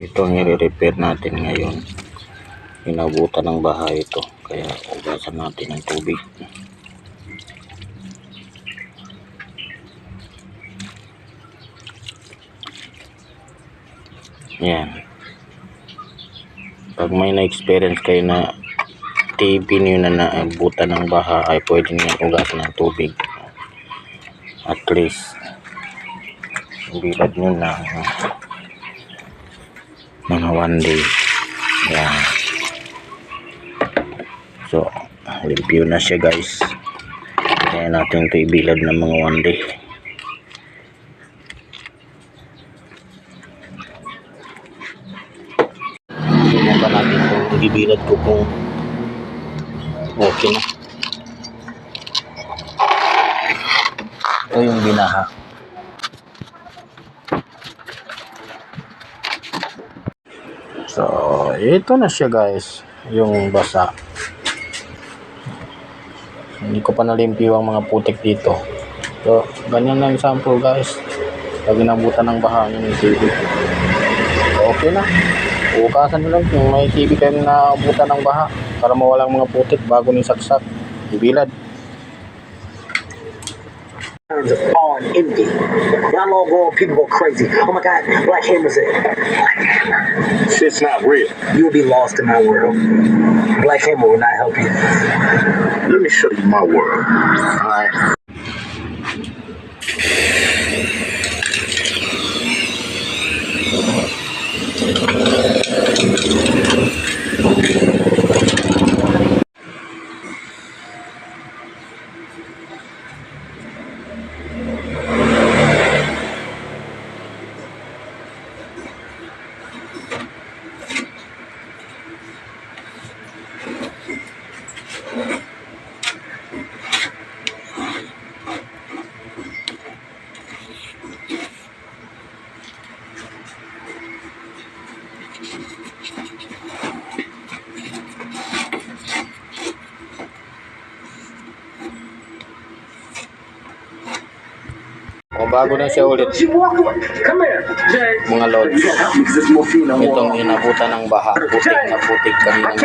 Ito ang i-repair natin ngayon. Inabutan ng baha ito, kaya ugasan natin ng tubig. Yan. Pag may na-experience kayo na TV niyo na naabutan ng baha, ay pwede niyo ugasan ng tubig. At least bilad nyo na mga 1 day. Yan. So review na siya guys. Kaya natin ito ibilad ng mga 1 day. Subukan natin kung ibilad ko kung okay na. Ito yung binaha. So ito na siya guys, yung basa. Hindi ko pa nalimpyo ang mga putik dito. So ganyan lang sample guys. Pag inabutan ng baha yung TV, okay na. Ukasan nyo lang kung may TV kayo na abutan ng baha para mawalang mga putik bago ni saksak ibilad. On envy. Y'all all go, people go crazy. Oh my God, Black Hammer's it. Shit's not real. You'll be lost in my world. Black Hammer will not help you. Let me show you my world. Alright. O bago na siya ulit mga lods. Itong inabutan ng baha, putik na putik kanina.